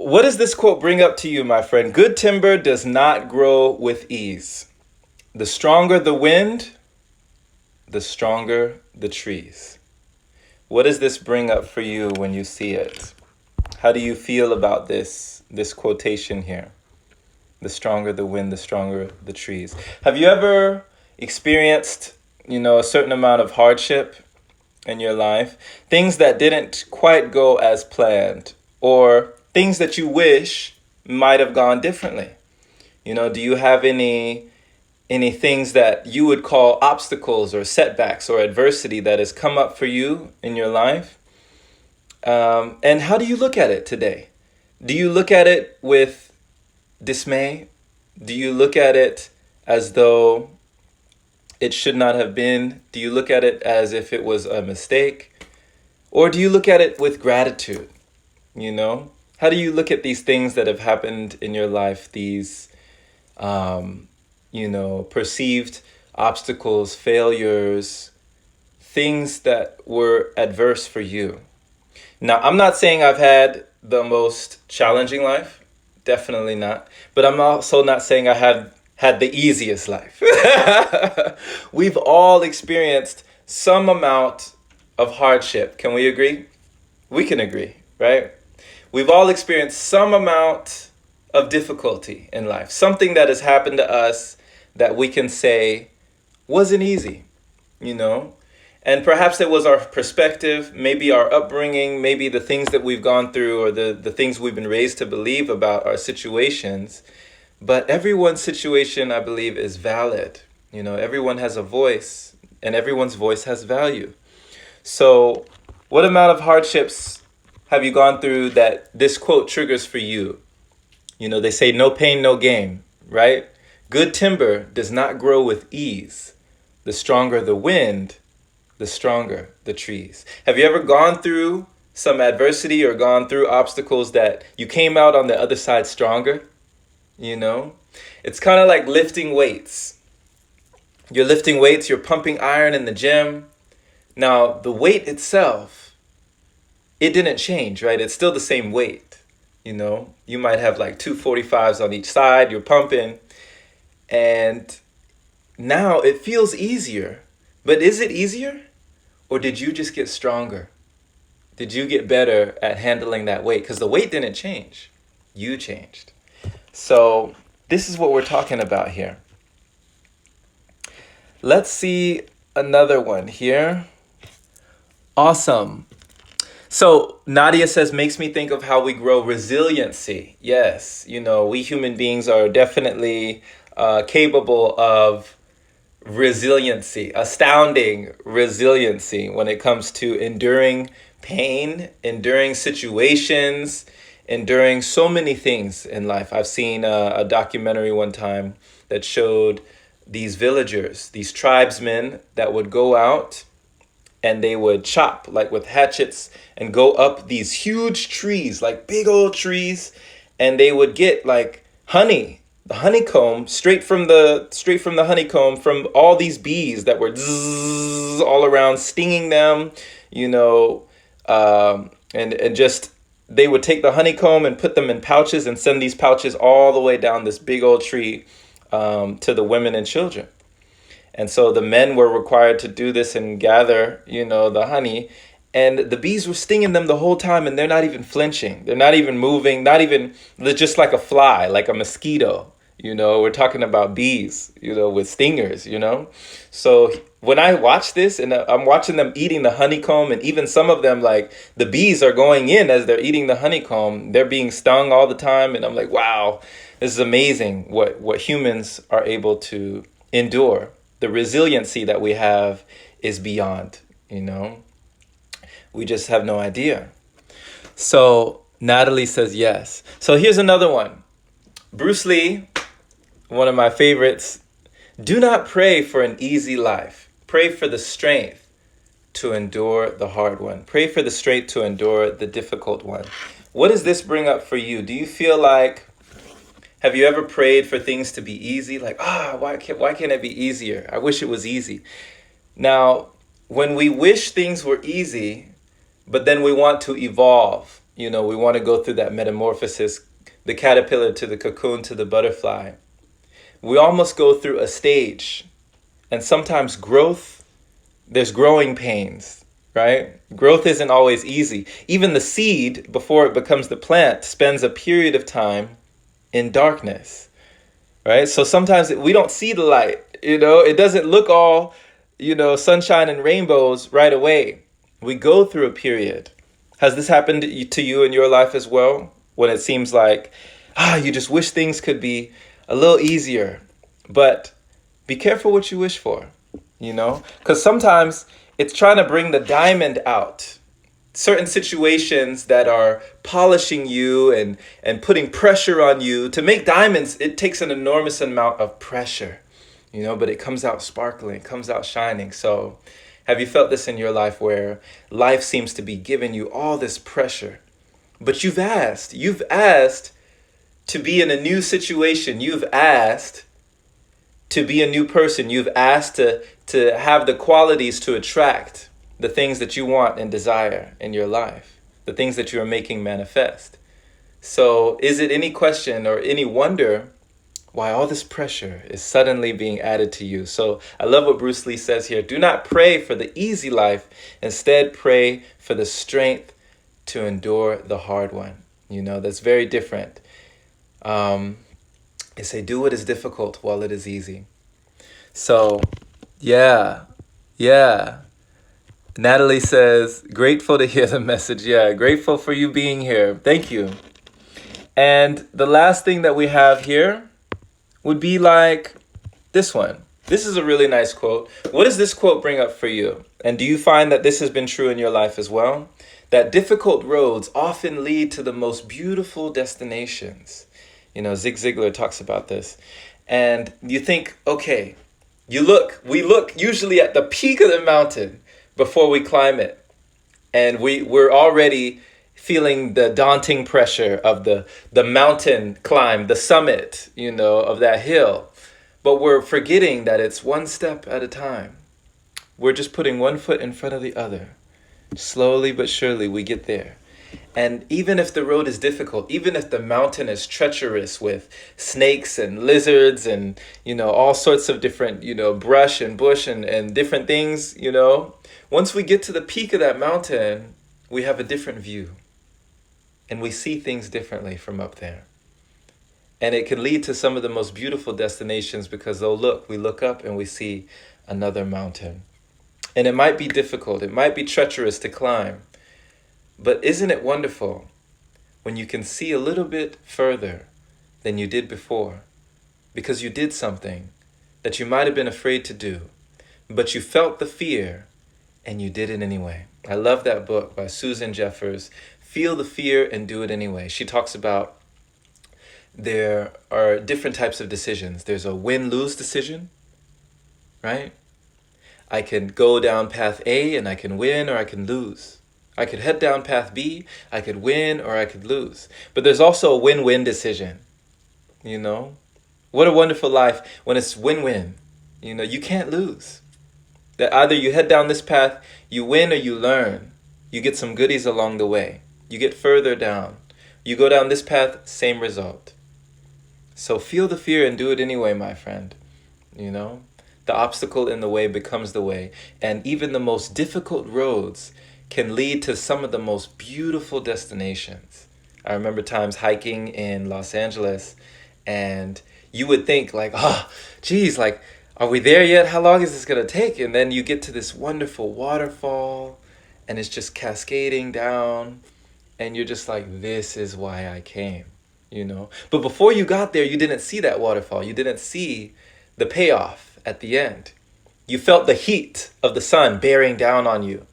what does this quote bring up to you, my friend? Good timber does not grow with ease. The stronger the wind, the stronger the trees. What does this bring up for you when you see it? How do you feel about this quotation here? The stronger the wind, the stronger the trees. Have you ever experienced, a certain amount of hardship in your life? Things that didn't quite go as planned, or things that you wish might have gone differently. Do you have any things that you would call obstacles or setbacks or adversity that has come up for you in your life? And how do you look at it today? Do you look at it with dismay? Do you look at it as though it should not have been? Do you look at it as if it was a mistake? Or do you look at it with gratitude? How do you look at these things that have happened in your life, these perceived obstacles, failures, things that were adverse for you? Now, I'm not saying I've had the most challenging life, definitely not, but I'm also not saying I have had the easiest life. We've all experienced some amount of hardship. Can we agree? We can agree, right? We've all experienced some amount of difficulty in life, something that has happened to us that we can say wasn't easy, And perhaps it was our perspective, maybe our upbringing, maybe the things that we've gone through, or the things we've been raised to believe about our situations. But everyone's situation, I believe, is valid. Everyone has a voice, and everyone's voice has value. So what amount of hardships have you gone through that this quote triggers for you? They say no pain, no gain, right? Good timber does not grow with ease. The stronger the wind, the stronger the trees. Have you ever gone through some adversity or gone through obstacles that you came out on the other side stronger? It's kind of like lifting weights. You're lifting weights, you're pumping iron in the gym. Now, the weight itself, it didn't change, right? It's still the same weight. You might have like 245s on each side, you're pumping, and now it feels easier. But is it easier? Or did you just get stronger? Did you get better at handling that weight? Because the weight didn't change. You changed. So this is what we're talking about here. Let's see another one here. Awesome. So Nadia says, makes me think of how we grow resiliency. Yes, we human beings are definitely capable of resiliency, astounding resiliency when it comes to enduring pain, enduring situations, enduring so many things in life. I've seen a documentary one time that showed these villagers, these tribesmen that would go out and they would chop like with hatchets and go up these huge trees, like big old trees, and they would get like honey, the honeycomb straight from the honeycomb from all these bees that were zzz, all around stinging them, and just they would take the honeycomb and put them in pouches and send these pouches all the way down this big old tree to the women and children. And so the men were required to do this and gather, the honey. And the bees were stinging them the whole time, and they're not even flinching. They're not even moving, they're just like a fly, like a mosquito. We're talking about bees, with stingers, So when I watch this and I'm watching them eating the honeycomb, and even some of them, like the bees are going in as they're eating the honeycomb, they're being stung all the time. And I'm like, wow, this is amazing what humans are able to endure. The resiliency that we have is beyond, We just have no idea. So Natalie says yes. So here's another one. Bruce Lee, one of my favorites. Do not pray for an easy life. Pray for the strength to endure the hard one. Pray for the strength to endure the difficult one. What does this bring up for you? Do you feel like, have you ever prayed for things to be easy? Like, why can't it be easier? I wish it was easy. Now, when we wish things were easy, but then we want to evolve We want to go through that metamorphosis, the caterpillar to the cocoon to the butterfly. We all must go through a stage. And sometimes there's growing pains, right? Growth isn't always easy. Even the seed, before it becomes the plant, spends a period of time in darkness, right? So sometimes we don't see the light, it doesn't look all, sunshine and rainbows right away. We go through a period. Has this happened to you in your life as well? When it seems like, you just wish things could be a little easier. But be careful what you wish for, because sometimes it's trying to bring the diamond out. Certain situations that are polishing you and putting pressure on you. To make diamonds, it takes an enormous amount of pressure, but it comes out sparkling, it comes out shining. So have you felt this in your life where life seems to be giving you all this pressure, but you've asked to be in a new situation. You've asked to be a new person. You've asked to have the qualities to attract the things that you want and desire in your life, the things that you are making manifest. So is it any question or any wonder why all this pressure is suddenly being added to you? So I love what Bruce Lee says here. Do not pray for the easy life. Instead, pray for the strength to endure the hard one. That's very different. They say, do what is difficult while it is easy. So, yeah. Natalie says, grateful to hear the message. Yeah, grateful for you being here. Thank you. And the last thing that we have here would be like this one. This is a really nice quote. What does this quote bring up for you? And do you find that this has been true in your life as well? That difficult roads often lead to the most beautiful destinations. Zig Ziglar talks about this. And you think, okay, we look usually at the peak of the mountain before we climb it. And we're already feeling the daunting pressure of the mountain climb, the summit, of that hill. But we're forgetting that it's one step at a time. We're just putting one foot in front of the other. Slowly but surely we get there. And even if the road is difficult, even if the mountain is treacherous with snakes and lizards and, all sorts of different, brush and bush and different things, once we get to the peak of that mountain, we have a different view. And we see things differently from up there. And it can lead to some of the most beautiful destinations because, we look up and we see another mountain. And it might be difficult. It might be treacherous to climb. But isn't it wonderful when you can see a little bit further than you did before? Because you did something that you might have been afraid to do, but you felt the fear and you did it anyway. I love that book by Susan Jeffers, Feel the Fear and Do It Anyway. She talks about there are different types of decisions. There's a win-lose decision, right? I can go down path A and I can win or I can lose. I could head down path B, I could win or I could lose. But there's also a win-win decision, What a wonderful life when it's win-win. You can't lose. That either you head down this path, you win or you learn. You get some goodies along the way. You get further down. You go down this path, same result. So feel the fear and do it anyway, my friend. The obstacle in the way becomes the way. And even the most difficult roads can lead to some of the most beautiful destinations. I remember times hiking in Los Angeles, and you would think like, are we there yet? How long is this going to take? And then you get to this wonderful waterfall, and it's just cascading down, and you're just like, this is why I came, But before you got there, you didn't see that waterfall. You didn't see the payoff at the end. You felt the heat of the sun bearing down on you.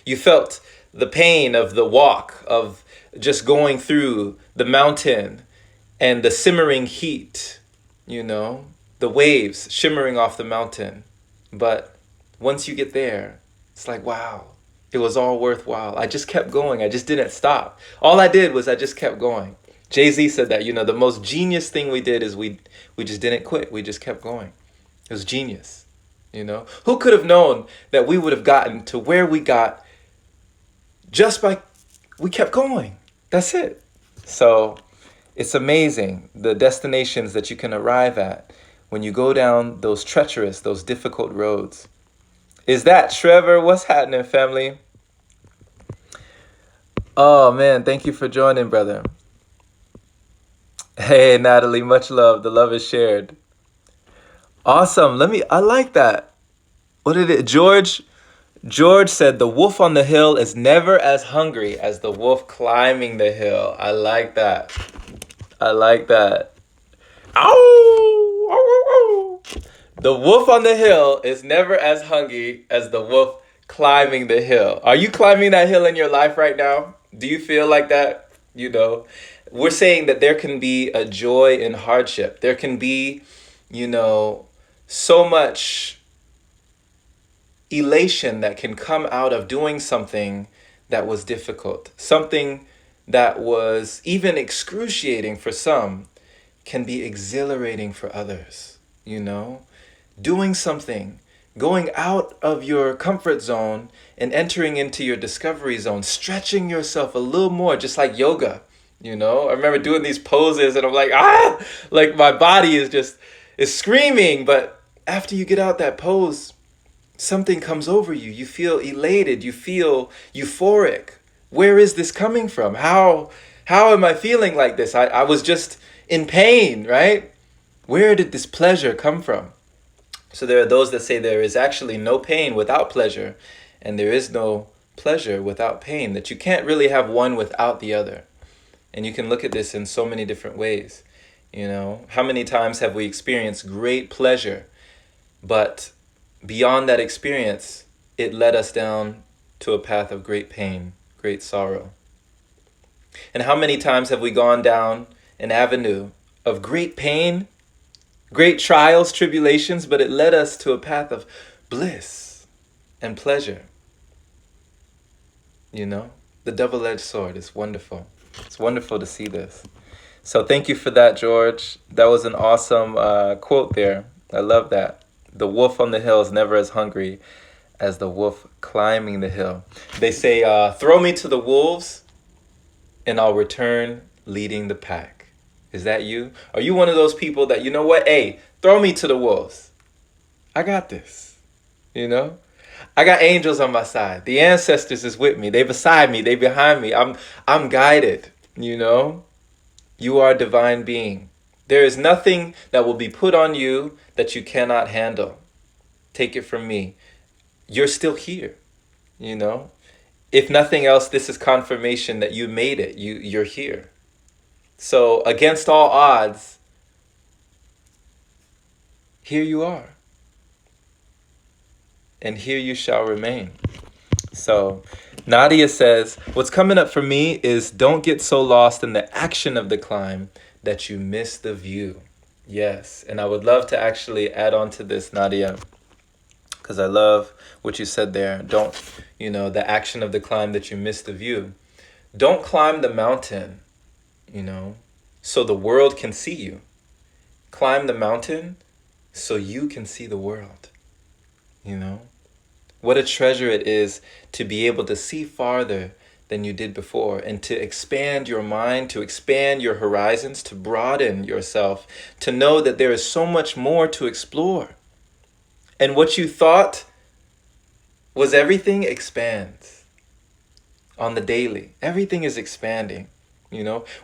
You felt the pain of the walk, of just going through the mountain and the simmering heat, the waves shimmering off the mountain. But once you get there, it's like, wow, it was all worthwhile. I just kept going. I just didn't stop. All I did was I just kept going. Jay-Z said that, the most genius thing we did is we just didn't quit. We just kept going. It was genius, Who could have known that we would have gotten to where we got just by we kept going, That's it. So it's amazing the destinations that you can arrive at when you go down those treacherous, those difficult roads. Is that Trevor? What's happening, family? Oh man, thank you for joining, brother. Hey, Natalie, much love. The love is shared. Awesome. I like that. What did it, George said, the wolf on the hill is never as hungry as the wolf climbing the hill. I like that. I like that. Ow! Ow, ow, ow. The wolf on the hill is never as hungry as the wolf climbing the hill. Are you climbing that hill in your life right now? Do you feel like that? We're saying that there can be a joy in hardship. There can be, you know, so much elation that can come out of doing something that was difficult. Something that was even excruciating for some can be exhilarating for others, Doing something, going out of your comfort zone and entering into your discovery zone, stretching yourself a little more, just like yoga, I remember doing these poses and I'm like, like my body is screaming, but after you get out that pose, something comes over you. You feel elated. You feel euphoric. Where is this coming from? How am I feeling like this? I was just in pain, right? Where did this pleasure come from? So there are those that say there is actually no pain without pleasure, and there is no pleasure without pain, that you can't really have one without the other. And you can look at this in so many different ways. How many times have we experienced great pleasure, but beyond that experience, it led us down to a path of great pain, great sorrow. And how many times have we gone down an avenue of great pain, great trials, tribulations, but it led us to a path of bliss and pleasure. The double-edged sword is wonderful. It's wonderful to see this. So thank you for that, George. That was an awesome quote there. I love that. The wolf on the hill is never as hungry as the wolf climbing the hill. They say, throw me to the wolves and I'll return leading the pack. Is that you? Are you one of those people that, you know what? Hey, throw me to the wolves. I got this. I got angels on my side. The ancestors is with me. They beside me. They behind me. I'm guided. You are a divine being. There is nothing that will be put on you that you cannot handle. Take it from me. You're still here, If nothing else, this is confirmation that you made it. You're here. So against all odds, here you are. And here you shall remain. So Nadia says, what's coming up for me is don't get so lost in the action of the climb that you miss the view. Yes, and I would love to actually add on to this, Nadia, because I love what you said there. Don't, the action of the climb that you miss the view. Don't climb the mountain, so the world can see you. Climb the mountain so you can see the world, What a treasure it is to be able to see farther than you did before and to expand your mind, to expand your horizons, to broaden yourself, to know that there is so much more to explore. And what you thought was everything expands on the daily. Everything is expanding.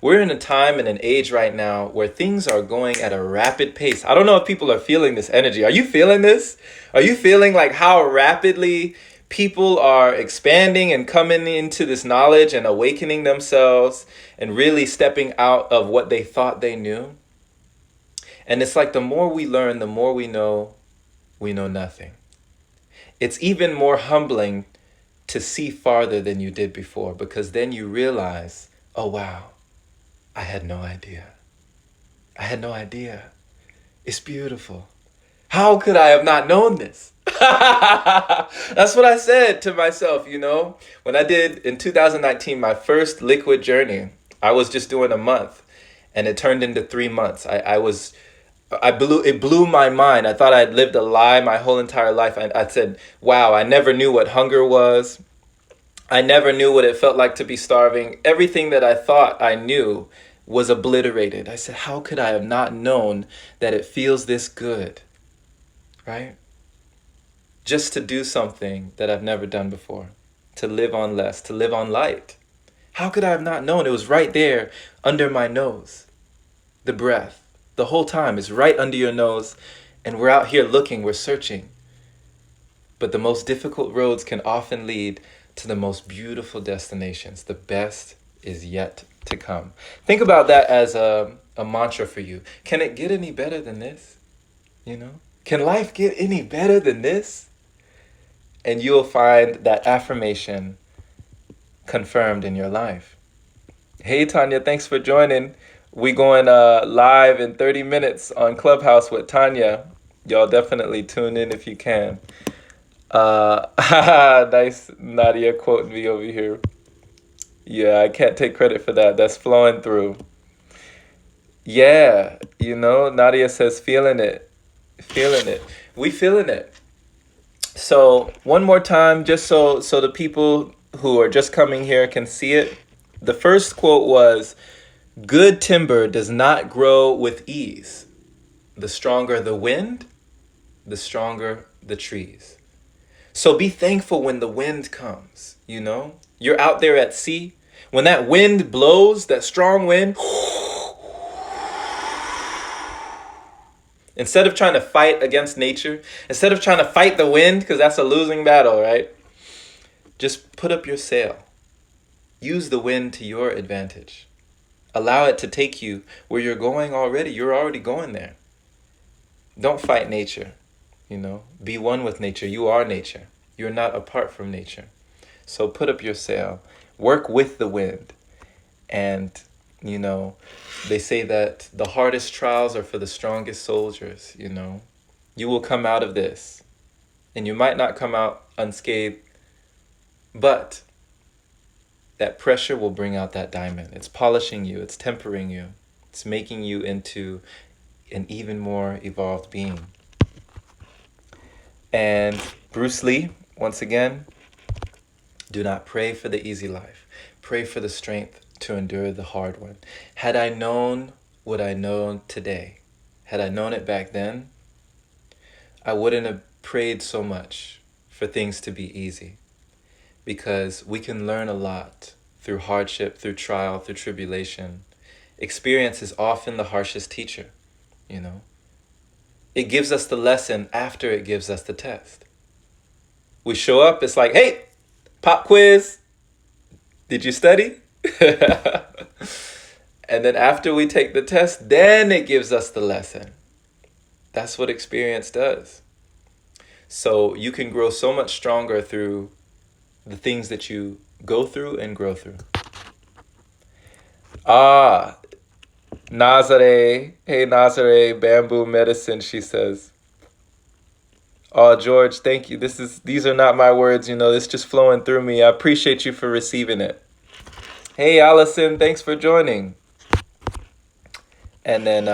We're in a time and an age right now where things are going at a rapid pace. I don't know if people are feeling this energy. Are you feeling this? Are you feeling like how rapidly people are expanding and coming into this knowledge and awakening themselves and really stepping out of what they thought they knew? And it's like the more we learn, the more we know nothing. It's even more humbling to see farther than you did before, because then you realize, oh, wow, I had no idea. I had no idea. It's beautiful. How could I have not known this? That's what I said to myself, When I did, in 2019, my first liquid journey, I was just doing a month, and it turned into 3 months. It blew my mind. I thought I'd lived a lie my whole entire life. I said, wow, I never knew what hunger was. I never knew what it felt like to be starving. Everything that I thought I knew was obliterated. I said, how could I have not known that it feels this good, right? Just to do something that I've never done before, to live on less, to live on light. How could I have not known? It was right there under my nose. The breath, the whole time is right under your nose, and we're out here looking, we're searching. But the most difficult roads can often lead to the most beautiful destinations. The best is yet to come. Think about that as a mantra for you. Can it get any better than this? You know? Can life get any better than this? And you'll find that affirmation confirmed in your life. Hey, Tanya, thanks for joining. We going live in 30 minutes on Clubhouse with Tanya. Y'all definitely tune in if you can. Nice, Nadia quoting me over here. Yeah, I can't take credit for that. That's flowing through. Yeah, Nadia says feeling it. Feeling it. We feeling it. So one more time, just so the people who are just coming here can see it. The first quote was, good timber does not grow with ease. The stronger the wind, the stronger the trees. So be thankful when the wind comes, You're out there at sea. When that wind blows, that strong wind, instead of trying to fight against nature, instead of trying to fight the wind, because that's a losing battle, right? Just put up your sail. Use the wind to your advantage. Allow it to take you where you're going already. You're already going there. Don't fight nature, Be one with nature. You are nature. You're not apart from nature. So put up your sail. Work with the wind. And, they say that the hardest trials are for the strongest soldiers, You will come out of this. And you might not come out unscathed, but that pressure will bring out that diamond. It's polishing you. It's tempering you. It's making you into an even more evolved being. And Bruce Lee, once again, do not pray for the easy life. Pray for the strength to endure the hard one. Had I known what I know today, had I known it back then, I wouldn't have prayed so much for things to be easy. Because we can learn a lot through hardship, through trial, through tribulation. Experience is often the harshest teacher, It gives us the lesson after it gives us the test. We show up, it's like, hey, pop quiz. Did you study? And then after we take the test, then it gives us the lesson. That's what experience does. So you can grow so much stronger through the things that you go through and grow through. Nazare. Hey, Nazare, bamboo medicine, she says. Oh, George, thank you. These are not my words, it's just flowing through me. I appreciate you for receiving it. Hey, Allison, thanks for joining. And then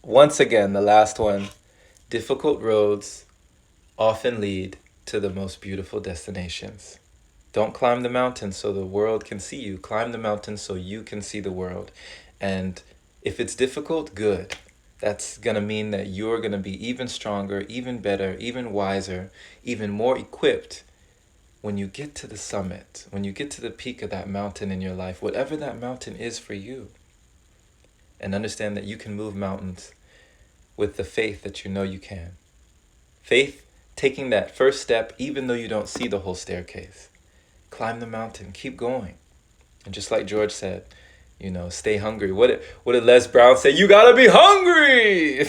once again, the last one, difficult roads often lead to the most beautiful destinations. Don't climb the mountain so the world can see you. Climb the mountain so you can see the world. And if it's difficult, good. That's going to mean that you're going to be even stronger, even better, even wiser, even more equipped when you get to the summit, when you get to the peak of that mountain in your life, whatever that mountain is for you. And understand that you can move mountains with the faith that you can. Faith, taking that first step, even though you don't see the whole staircase. Climb the mountain, keep going. And just like George said, stay hungry. What did Les Brown say? You gotta be hungry!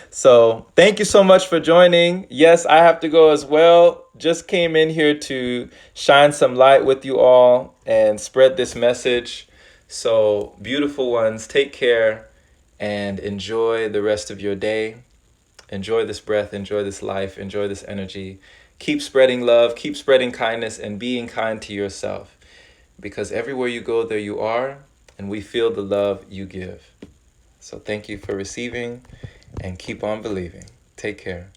So thank you so much for joining. Yes, I have to go as well. Just came in here to shine some light with you all and spread this message. So beautiful ones, take care and enjoy the rest of your day. Enjoy this breath, enjoy this life, enjoy this energy. Keep spreading love, keep spreading kindness, and being kind to yourself. Because everywhere you go, there you are, and we feel the love you give. So thank you for receiving, and keep on believing. Take care.